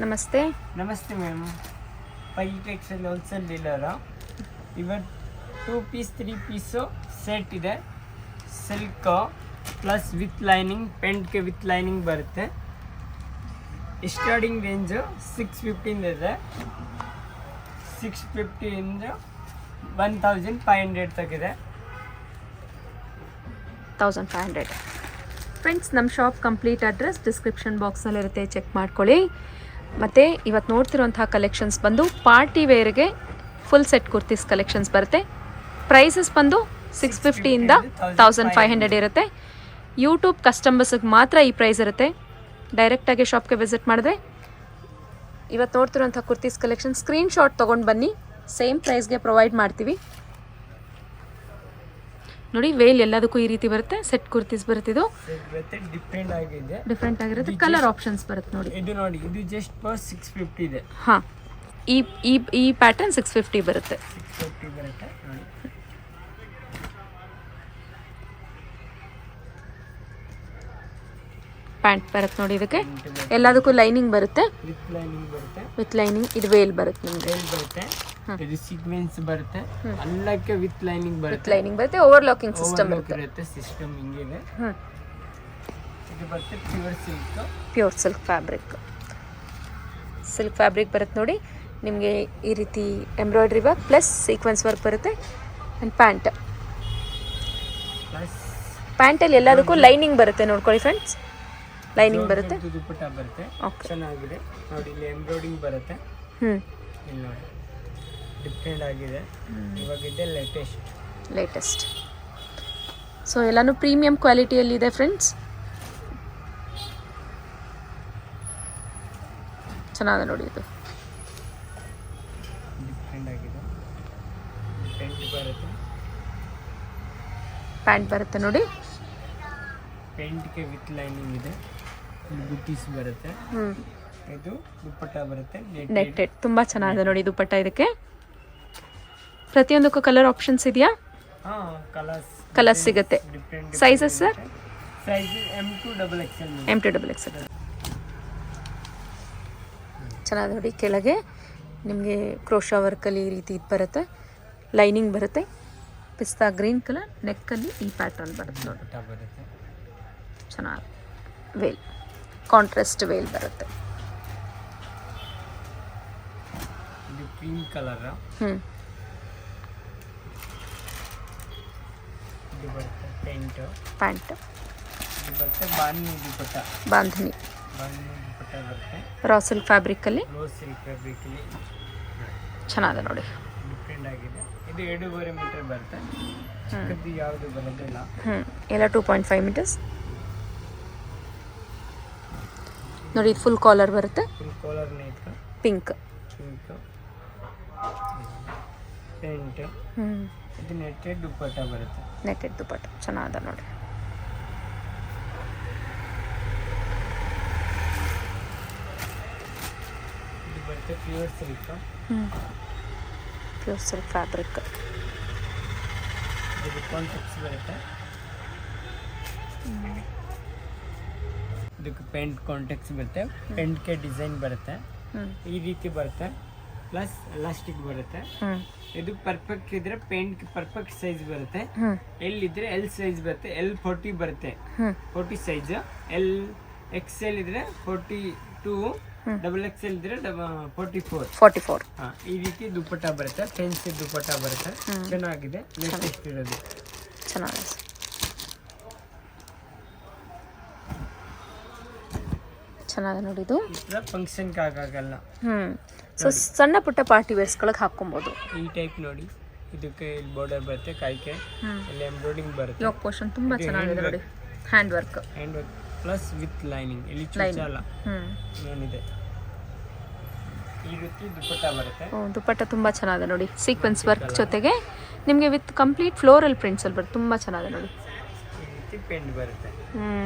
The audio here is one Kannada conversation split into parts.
ನಮಸ್ತೆ. ನಮಸ್ತೆ ma'am. Pai textile wholesale dealer. ಇವತ್ತು 2 ಪೀಸ್ 3 ಪೀಸು ಸೆಟ್ ಇದೆ. ಸಿಲ್ಕು ಪ್ಲಸ್ ವಿತ್ ಲೈನಿಂಗ್, ಪೆಂಟ್ಗೆ ವಿತ್ ಲೈನಿಂಗ್ ಬರುತ್ತೆ. ಸ್ಟಾರ್ಟಿಂಗ್ ರೇಂಜು 650 ಇದೆ. 650 ಇಂದ 1500 ತಗಿದೆ. 1500. ಫ್ರೆಂಡ್ಸ್, ನಮ್ಮ ಶಾಪ್ ಕಂಪ್ಲೀಟ್ ಅಡ್ರೆಸ್ ಡಿಸ್ಕ್ರಿಪ್ಷನ್ ಬಾಕ್ಸಲ್ಲಿರುತ್ತೆ, ಚೆಕ್ ಮಾಡ್ಕೊಳ್ಳಿ. ಮತ್ತು ಇವತ್ತು ನೋಡ್ತಿರೋಂಥ ಕಲೆಕ್ಷನ್ಸ್ ಬಂದು ಪಾರ್ಟಿ ವೇರ್ಗೆ ಫುಲ್ ಸೆಟ್ ಕುರ್ತೀಸ್ ಕಲೆಕ್ಷನ್ಸ್ ಬರುತ್ತೆ. ಪ್ರೈಸಸ್ ಬಂದು 650 ಇಂದ 1500 ಇರುತ್ತೆ. ಯೂಟ್ಯೂಬ್ ಕಸ್ಟಮರ್ಸ್ಗೆ ಮಾತ್ರ ಈ ಪ್ರೈಸ್ ಇರುತ್ತೆ. ಡೈರೆಕ್ಟಾಗಿ ಶಾಪ್ಗೆ ವಿಸಿಟ್ ಮಾಡಿದ್ರೆ ಇವತ್ತು ನೋಡ್ತಿರೋಂಥ ಕುರ್ತೀಸ್ ಕಲೆಕ್ಷನ್ ಸ್ಕ್ರೀನ್ಶಾಟ್ ತೊಗೊಂಡು ಬನ್ನಿ, ಸೇಮ್ ಪ್ರೈಸ್ಗೆ ಪ್ರೊವೈಡ್ ಮಾಡ್ತೀವಿ. ನೋಡಿ, ವೇಲ್ ಎಲ್ಲದಕ್ಕೂ ಈ ರೀತಿ ಬರುತ್ತೆ. ಸೆಟ್ ಕುರ್ತೀಸ್ ಬರುತ್ತೆ. ಇದು ಡಿಫ್ರೆಂಟ್ ಆಗಿರುತ್ತೆ. ಕಲರ್ ಆಪ್ಷನ್ಸ್ ಬರುತ್ತೆ. ನೋಡಿ, ಇದು ನೋಡಿ, ಇದು ಜಸ್ಟ್ ಫಾರ್ 650 ಇದೆ. ಹಾಂ, ಈ ಪ್ಯಾಟರ್ನ್ 650 ಬರುತ್ತೆ. 650 ಬರುತ್ತೆ. ನೋಡಿ, ಪ್ಯಾಂಟ್ ಬರುತ್ತೆ. ನೋಡಿ, ಇದಕ್ಕೆ ಎಲ್ಲದಕ್ಕೂ ಲೈನಿಂಗ್ ಬರುತ್ತೆ. ವಿತ್ ಲೈನಿಂಗ್ ಬರುತ್ತೆ. With lining. ಇದು ವೇಲ್ ಬರುತ್ತೆ ನಿಮಗೆ. ವೇಲ್ ಬರುತ್ತೆ. ಇದು ಸೀಕ್ವೆನ್ಸ್ ಬರುತ್ತೆ. ಎಲ್ಲಕ್ಕೆ ವಿತ್ ಲೈನಿಂಗ್ ಬರುತ್ತೆ. ವಿತ್ ಲೈನಿಂಗ್ ಬರುತ್ತೆ. ಓವರ್ಲಾಕಿಂಗ್ ಸಿಸ್ಟಮ್ ಬರುತ್ತೆ. ಸಿಸ್ಟಮ್ ಹಿಂಗಿದೆ. ಇದು ಬರುತ್ತೆ pure silk. Pure silk fabric. Silk fabric ಬರುತ್ತೆ. ನೋಡಿ, ನಿಮಗೆ ಈ ರೀತಿ embroidery work plus sequence work ಬರುತ್ತೆ. ಆ್ಯಂಡ್ ಪ್ಯಾಂಟಲ್ಲಿ ಎಲ್ಲದಕ್ಕೂ ಲೈನಿಂಗ್ ಬರುತ್ತೆ. ನೋಡ್ಕೊಳ್ಳಿ ಫ್ರೆಂಡ್ಸ್, ಲೈನಿಂಗ್ ಬರುತ್ತೆ. ದುಪ್ಪಟ್ಟ ಬರುತ್ತೆ. ಓಕೆ, ಚೆನ್ನಾಗಿದೆ. ನೋಡಿ, ಇಲ್ಲಿ ಎಂಬ್ರಾಯ್ಡಿಂಗ್ ಬರುತ್ತೆ. ಇಲ್ಲಿ ನೋಡಿ, ಡಿಫ್ರೆಂಟ್ ಆಗಿದೆ. ಇವಾಗ ಇದೆ ಲೇಟೆಸ್ಟ್. ಸೊ ಎಲ್ಲಾನು ಪ್ರೀಮಿಯಂ ಕ್ವಾಲಿಟಿಯಲ್ಲಿದೆ ಫ್ರೆಂಡ್ಸ್. ಚೆನ್ನಾಗಿದೆ ನೋಡಿ. ಇದು ಡಿಫ್ರೆಂಟ್ ಆಗಿದೆ. ಪ್ಯಾಂಟ್ ಬರುತ್ತೆ. ನೋಡಿ, ಪೆಂಟ್ಗೆ ವಿತ್ ಲೈನಿಂಗ್ ಇದೆ. ಬುಟೀಸ್ ಬರುತ್ತೆ. ಇದು ದುಪ್ಪಟ್ಟ ಬರುತ್ತೆ. ನೆಟ್ಟೆಡ್ ತುಂಬಾ ಚೆನ್ನಾಗಿದೆ ನೋಡಿ ದುಪ್ಪಟ್ಟ. ಇದಕ್ಕೆ ಪ್ರತಿಯೊಂದಕ್ಕೂ ಕಲರ್ ಆಪ್ಷನ್ಸ್ ಇದೆಯಾ? ಕಲರ್ಸ್ ಸಿಗುತ್ತೆ. Sizes sir? Size M2 XXL. M2 XXL. ಚೆನ್ನಾಗಿದೆ ನೋಡಿ. ಕೆಳಗೆ ನಿಮಗೆ ಕ್ರೋಶಾ ವರ್ಕಲ್ಲಿ ಈ ರೀತಿ ಇದು ಬರುತ್ತೆ. ಲೈನಿಂಗ್ ಬರುತ್ತೆ. ಪಿಸ್ತಾ ಗ್ರೀನ್ ಕಲರ್ ನೆಕ್ಕಲ್ಲಿ ಈ ಪ್ಯಾಟರ್ನ್ ಬರುತ್ತೆ. ನೋಡಿ, ಬರುತ್ತೆ. ಚೆನ್ನಾಗಿ ವೇಲ್, ಕಾಂಟ್ರಾಸ್ಟ್ ವೇಲ್ ಬರುತ್ತೆ. ಇದು ಕ್ರೀಮ್ ಕಲರ್. ಇದು ಬರುತ್ತೆ ಪ್ಯಾಂಟ್. ಇದು ಬರುತ್ತೆ ಬಾಂಧನಿ ದುಪ್ಪಟ್ಟ. ಬಾಂಧನಿ ದುಪ್ಪಟ್ಟ ಬರುತ್ತೆ. ರಾ ಸಿಲ್ಕ್ ಫ್ಯಾಬ್ರಿಕಲ್ಲಿ. ಚೆನ್ನಾಗಿದೆ ನೋಡಿ. ಡಿಫ್ರೆಂಟ್ ಆಗಿದೆ. ಇದು 2.5 ಮೀಟರ್ ಬರುತ್ತೆ. ಚಿಕ್ಕದ್ದು ಯಾವುದು ಬರೋದಿಲ್ಲ. ಎಲ್ಲ 2.5 ಮೀಟರ್ಸ್. ನೋಡಿ, ಇದು ಫುಲ್ ಕಾಲರ್ ಬರುತ್ತೆ. Full collar night pink. Pant. ಇದು ನೆಟ್ಟೆಡ್ ದುಪ್ಪಟ್ಟ ಬರುತ್ತೆ. ನೆಟ್ಟೆಡ್ ದುಪ್ಪಟ್ಟ ಚೆನ್ನಾಗಿದೆ ನೋಡಿ. ಇದು ಬರುತ್ತೆ pure silk. Pure silk fabric. ಇದು ಕಾಂಟ್ರಾಕ್ಟ್ಸ್ ಬರುತ್ತೆ. ಇದಕ್ಕೆ ಪೆಂಟ್ ಕಾಂಟ್ಯಾಕ್ಟ್ಸ್ ಬರುತ್ತೆ. ಪೆಂಟ್ಗೆ ಡಿಸೈನ್ ಬರುತ್ತೆ. ಈ ರೀತಿ ಬರುತ್ತೆ. ಪ್ಲಸ್ ಎಲಾಸ್ಟಿಕ್ ಬರುತ್ತೆ. ಇದು ಪರ್ಫೆಕ್ಟ್ ಇದ್ರೆ ಪೇಂಟ್ ಪರ್ಫೆಕ್ಟ್ ಸೈಜ್ ಬರುತ್ತೆ. ಎಲ್ ಇದ್ರೆ ಎಲ್ ಸೈಜ್ ಬರುತ್ತೆ. L40 ಬರುತ್ತೆ. 40 ಸೈಜ್. XL ಇದ್ರೆ 42, XXL ಇದ್ರೆ 44. ಈ ರೀತಿ ದುಪ್ಪಟ್ಟ ಬರುತ್ತೆ. ಫ್ಯಾನ್ಸಿ ದುಪ್ಪಟ್ಟ ಬರುತ್ತೆ. ಚೆನ್ನಾಗಿದೆ. ಲೇಟೆಸ್ಟ್ ಇರೋದು. ಚೆನ್ನಾಗಿದೆ. ಚೆನ್ನಾಗಿದೆ ನೋಡಿ. ಇದು ಫಂಕ್ಷನ್ಗೆ ಆಗಾಗಲ್ಲ. ಸೊ ಸಣ್ಣ ಪುಟ್ಟ ಪಾರ್ಟಿ ವೇರ್ಸ್ಗಳಿಗೆ ಹಾಕೊಬಹುದು. ಈ ಟೈಪ್ ನೋಡಿ. ಇದಕ್ಕೆ ಇಲ್ಲಿ ಬಾರ್ಡರ್ ಬರುತ್ತೆ. ಕೈಗೆ ಇಲ್ಲಿ ಎಂಬ್ರಾಯ್ಡಿಂಗ್ ಬರುತ್ತೆ. ಯೋಕ್ ಪೋರ್ಷನ್ ತುಂಬಾ ಚೆನ್ನಾಗಿದೆ ನೋಡಿ. Hand work plus with lining. ಇಲ್ಲಿ ಚುಚ್ಚಲ್ಲ ಏನಿದೆ. ಈ ರೀತಿ ದುಪ್ಪಟ್ಟ ಬರುತ್ತೆ. ದುಪ್ಪಟ್ಟ ತುಂಬಾ ಚೆನ್ನಾಗಿದೆ ನೋಡಿ. ಸೀಕ್ವೆನ್ಸ್ ವರ್ಕ್ ಜೊತೆಗೆ ನಿಮಗೆ ವಿತ್ ಕಂಪ್ಲೀಟ್ ಫ್ಲೋರಲ್ ಪ್ರಿಂಟ್ಸ್ ಅಲ್ಲಿ ಬರುತ್ತೆ. ತುಂಬಾ ಚೆನ್ನಾಗಿದೆ ನೋಡಿ. ಈ ರೀತಿ ಪೆಂಟ್ ಬರುತ್ತೆ.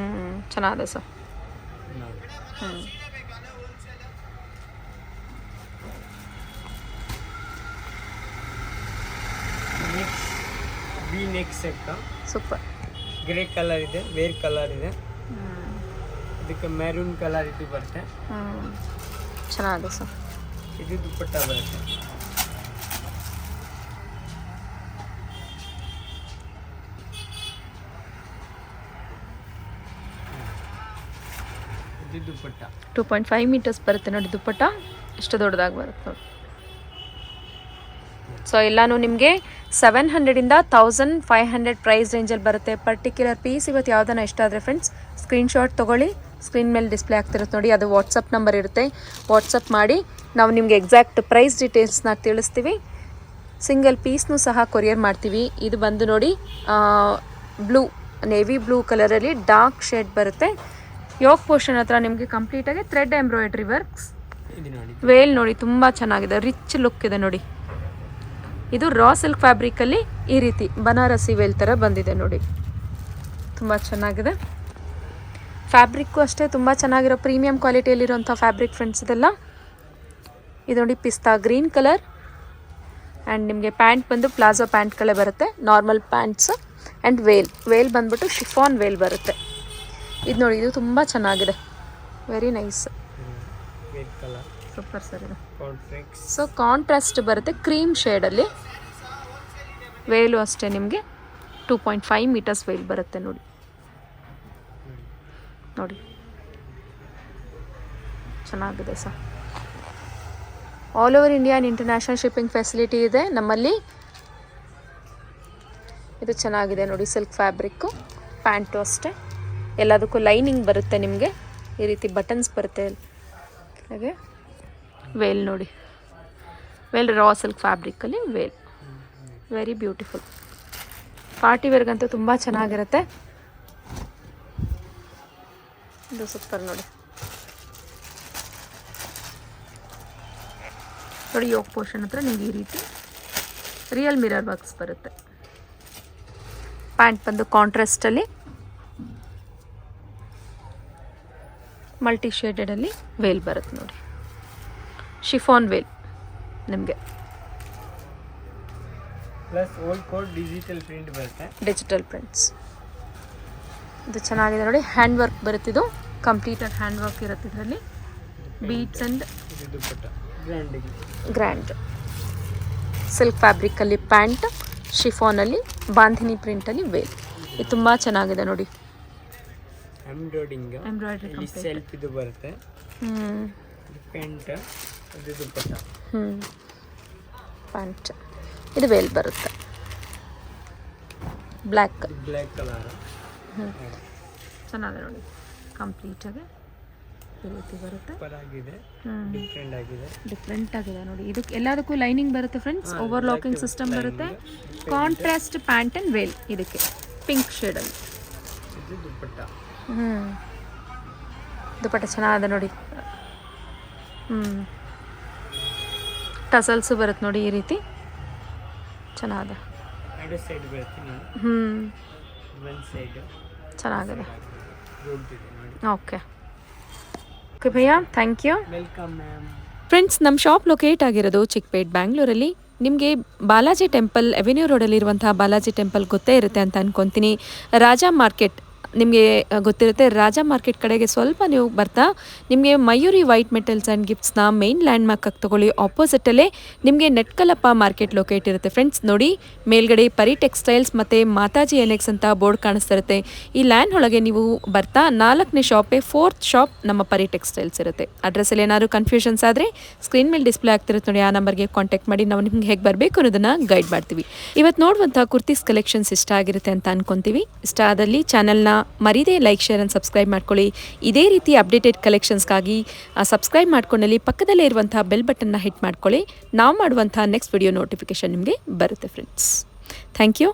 ಚೆನ್ನಾಗಿದೆ sir. V neck set. Super. Grey colour ಇದೆ. ವೇರ್ ಕಲರ್ ಇದೆ. ಇದಕ್ಕೆ ಮೆರೂನ್ ಕಲರ್ ಇದು ಬರುತ್ತೆ. ಚೆನ್ನಾಗಿದೆ ಸರ್. ಇದು ದುಪ್ಪಟ್ಟ ಬರುತ್ತೆ. ಇದು ದುಪ್ಪಟ್ಟ 2.5 ಮೀಟರ್ಸ್ ಬರುತ್ತೆ ನೋಡಿ ದುಪ್ಪಟ್ಟ. ಎಷ್ಟು ದೊಡ್ಡದಾಗಿ ಬರುತ್ತೆ ನೋಡಿ. ಸೊ ಎಲ್ಲನೂ ನಿಮಗೆ 700ಇಂದ 1500 ಪ್ರೈಸ್ ರೇಂಜಲ್ಲಿ ಬರುತ್ತೆ. ಪರ್ಟಿಕ್ಯುಲರ್ ಪೀಸ್ ಇವತ್ತು ಯಾವುದನ್ನ ಇಷ್ಟ ಆದರೆ ಫ್ರೆಂಡ್ಸ್ ಸ್ಕ್ರೀನ್ಶಾಟ್ ತೊಗೊಳ್ಳಿ. ಸ್ಕ್ರೀನ್ ಮೇಲೆ ಡಿಸ್ಪ್ಲೇ ಆಗ್ತಿರುತ್ತೆ ನೋಡಿ, ಅದು ವಾಟ್ಸಪ್ ನಂಬರ್ ಇರುತ್ತೆ. ವಾಟ್ಸಪ್ ಮಾಡಿ ನಾವು ನಿಮಗೆ ಎಕ್ಸಾಕ್ಟ್ ಪ್ರೈಸ್ ಡೀಟೇಲ್ಸ್ನ ತಿಳಿಸ್ತೀವಿ. ಸಿಂಗಲ್ ಪೀಸ್ನೂ ಸಹ ಕೊರಿಯರ್ ಮಾಡ್ತೀವಿ. ಇದು ಬಂದು ನೋಡಿ ಬ್ಲೂ, ನೇವಿ ಬ್ಲೂ ಕಲರಲ್ಲಿ ಡಾರ್ಕ್ ಶೇಡ್ ಬರುತ್ತೆ. ಯೋಕ್ ಪೋರ್ಷನ್ ಹತ್ರ ನಿಮಗೆ ಕಂಪ್ಲೀಟಾಗಿ ಥ್ರೆಡ್ ಎಂಬ್ರಾಯ್ಡ್ರಿ ವರ್ಕ್ಸ್. ವೇಲ್ ನೋಡಿ ತುಂಬ ಚೆನ್ನಾಗಿದೆ, ರಿಚ್ ಲುಕ್ ಇದೆ ನೋಡಿ. ಇದು ರಾ ಸಿಲ್ಕ್ ಫ್ಯಾಬ್ರಿಕಲ್ಲಿ ಈ ರೀತಿ ಬನಾರಸಿ ವೇಲ್ ಥರ ಬಂದಿದೆ ನೋಡಿ, ತುಂಬ ಚೆನ್ನಾಗಿದೆ. ಫ್ಯಾಬ್ರಿಕ್ಕು ಅಷ್ಟೇ ತುಂಬ ಚೆನ್ನಾಗಿರೋ ಪ್ರೀಮಿಯಂ ಕ್ವಾಲಿಟಿಯಲ್ಲಿರೋಂಥ ಫ್ಯಾಬ್ರಿಕ್ ಫ್ರೆಂಡ್ಸ್ ಇದೆಲ್ಲ. ಇದು ನೋಡಿ ಪಿಸ್ತಾ ಗ್ರೀನ್ ಕಲರ್. ಆ್ಯಂಡ್ ನಿಮಗೆ ಪ್ಯಾಂಟ್ ಬಂದು ಪ್ಲಾಜೋ ಪ್ಯಾಂಟ್ಗಳೇ ಬರುತ್ತೆ, ನಾರ್ಮಲ್ ಪ್ಯಾಂಟ್ಸ್. ಆ್ಯಂಡ್ ವೇಲ್ ಬಂದ್ಬಿಟ್ಟು ಶಿಫಾನ್ ವೇಲ್ ಬರುತ್ತೆ. ಇದು ನೋಡಿ, ಇದು ತುಂಬ ಚೆನ್ನಾಗಿದೆ, ವೆರಿ ನೈಸ್, ಸೂಪರ್ ಸರ್. ಇದು ಸೊ ಕಾಂಟ್ರಾಸ್ಟ್ ಬರುತ್ತೆ ಕ್ರೀಮ್ ಶೇಡಲ್ಲಿ. ವೇಲು ಅಷ್ಟೇ ನಿಮಗೆ 2.5 ಮೀಟರ್ಸ್ ವೇಲ್ ಬರುತ್ತೆ ನೋಡಿ. ನೋಡಿ ಚೆನ್ನಾಗಿದೆ sir. All over India and international shipping facility ಇದೆ ನಮ್ಮಲ್ಲಿ. ಇದು ಚೆನ್ನಾಗಿದೆ ನೋಡಿ, ಸಿಲ್ಕ್ ಫ್ಯಾಬ್ರಿಕ್ಕು. ಪ್ಯಾಂಟು ಅಷ್ಟೇ, ಎಲ್ಲದಕ್ಕೂ ಲೈನಿಂಗ್ ಬರುತ್ತೆ ನಿಮಗೆ. ಈ ರೀತಿ ಬಟನ್ಸ್ ಬರುತ್ತೆ ಹಾಗೆ. ವೇಲ್ ನೋಡಿ, ವೇಲ್ ರಾ ಸಿಲ್ಕ್ ಫ್ಯಾಬ್ರಿಕಲ್ಲಿ ವೇಲ್, ವೆರಿ ಬ್ಯೂಟಿಫುಲ್. ಪಾರ್ಟಿ ವೇರ್ಗಂತೂ ತುಂಬ ಚೆನ್ನಾಗಿರುತ್ತೆ. ಇದು ಸೂಪರ್ ನೋಡಿ. ನೋಡಿ ಯೋಕ್ ಪೋರ್ಷನ್ ಹತ್ರ ನಿಮಗೆ ಈ ರೀತಿ ರಿಯಲ್ ಮಿರರ್ ವರ್ಕ್ಸ್ ಬರುತ್ತೆ. ಪ್ಯಾಂಟ್ ಬಂದು ಕಾಂಟ್ರಾಸ್ಟಲ್ಲಿ ಮಲ್ಟಿ ಶೇಡೆಡಲ್ಲಿ ವೇಲ್ ಬರುತ್ತೆ ನೋಡಿ, ಶಿಫಾನ್ ವೇಲ್ ನಿಮಗೆ. Plus old code digital print ಬರುತ್ತೆ, ಡಿಜಿಟಲ್ ಪ್ರಿಂಟ್ಸ್. ಇದು ಚೆನ್ನಾಗಿದೆ ನೋಡಿ, ಹ್ಯಾಂಡ್ ವರ್ಕ್ ಬರುತ್ತೆ. ಇದು ಕಂಪ್ಲೀಟೆಡ್ ಹ್ಯಾಂಡ್ ವರ್ಕ್ ಇರುತ್ತೆ ಇದರಲ್ಲಿ. ಬೀಡ್ಸ್ ಆ್ಯಂಡ್ ಗ್ರ್ಯಾಂಡ್ ಸಿಲ್ಕ್ ಫ್ಯಾಬ್ರಿಕಲ್ಲಿ ಪ್ಯಾಂಟ್, ಶಿಫಾನಲ್ಲಿ ಬಾಂಧಿನಿ ಪ್ರಿಂಟಲ್ಲಿ ವೇಲ್. ಇದು ತುಂಬ ಚೆನ್ನಾಗಿದೆ ನೋಡಿ. ಎಂಬ್ರಾಯ್ಡ್ರಿ ಸೆಲ್ಫ್ ಇದು ಬರುತ್ತೆ. ಪ್ಯಾಂಟ್, ಇದು ದುಪ್ಪಟ್ಟ. ಪ್ಯಾಂಟ್, ಇದು ವೇಲ್ ಬರುತ್ತೆ. ಬ್ಲ್ಯಾಕ್ ಕಲರ್ ಚೆನ್ನಾಗಿದೆ ನೋಡಿ. ಕಂಪ್ಲೀಟಾಗಿ ಈ ರೀತಿ ಬರುತ್ತೆ. ಡಿಫ್ರೆಂಟ್ ಆಗಿದೆ ನೋಡಿ. ಇದಕ್ಕೆ ಎಲ್ಲದಕ್ಕೂ ಲೈನಿಂಗ್ ಬರುತ್ತೆ ಫ್ರೆಂಡ್ಸ್. ಓವರ್ಲಾಕಿಂಗ್ ಸಿಸ್ಟಮ್ ಬರುತ್ತೆ. ಕಾಂಟ್ರಾಸ್ಟ್ ಪ್ಯಾಂಟ್ ಆ್ಯಂಡ್ ವೇಲ್ ಇದಕ್ಕೆ ಪಿಂಕ್ ಶೇಡಲ್ಲಿ. ದುಪ್ಪಟ್ಟ ಚೆನ್ನಾಗಿದೆ ನೋಡಿ. ಟಸಲ್ಸು ಬರುತ್ತೆ ನೋಡಿ ಈ ರೀತಿ, ಚೆನ್ನಾಗಿದೆ. ಚೆನ್ನಾಗಿದೆ. ಓಕೆ ಓಕೆ ಭಯ್ಯ, thank you. Welcome ma'am. Friends, ನಮ್ಮ ಶಾಪ್ ಲೊಕೇಟ್ ಆಗಿರೋದು ಚಿಕ್ಕಪೇಟ್, ಬ್ಯಾಂಗ್ಳೂರಲ್ಲಿ. ನಿಮಗೆ ಬಾಲಾಜಿ ಟೆಂಪಲ್ ಅವೆನ್ಯೂ ರೋಡಲ್ಲಿರುವಂತಹ ಬಾಲಾಜಿ ಟೆಂಪಲ್ ಗೊತ್ತೇ ಇರುತ್ತೆ ಅಂತ ಅಂದ್ಕೊತೀನಿ. ರಾಜಾ ಮಾರ್ಕೆಟ್ ನಿಮಗೆ ಗೊತ್ತಿರುತ್ತೆ. ರಾಜಾ ಮಾರ್ಕೆಟ್ ಕಡೆಗೆ ಸ್ವಲ್ಪ ನೀವು ಬರ್ತಾ ನಿಮಗೆ ಮಯೂರಿ ವೈಟ್ ಮೆಟಲ್ಸ್ ಆ್ಯಂಡ್ ಗಿಫ್ಟ್ಸ್ನ ಮೇನ್ ಲ್ಯಾಂಡ್ ಮಾರ್ಕ್ ಆಗಿ ತೊಗೊಳ್ಳಿ. ಆಪೋಸಿಟಲ್ಲೇ ನಿಮಗೆ ನೆಟ್ಕಲಪ್ಪ ಮಾರ್ಕೆಟ್ ಲೊಕೇಟ್ ಇರುತ್ತೆ ಫ್ರೆಂಡ್ಸ್. ನೋಡಿ ಮೇಲ್ಗಡೆ ಪರಿ ಟೆಕ್ಸ್ಟೈಲ್ಸ್ ಮತ್ತು ಮಾತಾಜಿ ಎಲೆಕ್ಸ್ ಅಂತ ಬೋರ್ಡ್ ಕಾಣಿಸ್ತಾ ಇರುತ್ತೆ. ಈ ಲ್ಯಾಂಡ್ ಒಳಗೆ ನೀವು ಬರ್ತಾ 4ನೇ ಶಾಪೇ 4th ಶಾಪ್ ನಮ್ಮ ಪರಿ ಟೆಕ್ಸ್ಟೈಲ್ಸ್ ಇರುತ್ತೆ. ಅಡ್ರೆಸ್ಸಲ್ಲಿ ಏನಾದರೂ ಕನ್ಫ್ಯೂಷನ್ಸ್ ಆದರೆ ಸ್ಕ್ರೀನ್ ಮೇಲೆ ಡಿಸ್ಪ್ಲೇ ಆಗ್ತಿರುತ್ತೆ ನೋಡಿ, ಆ ನಂಬರ್ಗೆ ಕಾಂಟ್ಯಾಕ್ಟ್ ಮಾಡಿ ನಾವು ನಿಮ್ಗೆ ಹೇಗೆ ಬರಬೇಕು ಅನ್ನೋದನ್ನು ಗೈಡ್ ಮಾಡ್ತೀವಿ. ಇವತ್ತು ನೋಡುವಂಥ ಕುರ್ತೀಸ್ ಕಲೆಕ್ಷನ್ಸ್ ಇಷ್ಟ ಆಗಿರುತ್ತೆ ಅಂತ ಅನ್ಕೊತೀವಿ. ಇಷ್ಟ ಆದಲ್ಲಿ ಚಾನಲ್ನ ಮರೀದೇ ಲೈಕ್, ಶೇರ್ ಆ್ಯಂಡ್ ಸಬ್ಸ್ಕ್ರೈಬ್ ಮಾಡ್ಕೊಳ್ಳಿ. ಇದೇ ರೀತಿ ಅಪ್ಡೇಟೆಡ್ ಕಲೆಕ್ಷನ್ಸ್ಗಾಗಿ ಸಬ್ಸ್ಕ್ರೈಬ್ ಮಾಡ್ಕೊಂಡಲ್ಲಿ ಪಕ್ಕದಲ್ಲೇ ಇರುವಂಥ ಬೆಲ್ ಬಟನ್ನ ಹಿಟ್ ಮಾಡ್ಕೊಳ್ಳಿ. ನಾವು ಮಾಡುವಂಥ ನೆಕ್ಸ್ಟ್ ವಿಡಿಯೋ ನೋಟಿಫಿಕೇಷನ್ ನಿಮಗೆ ಬರುತ್ತೆ ಫ್ರೆಂಡ್ಸ್. Thank you.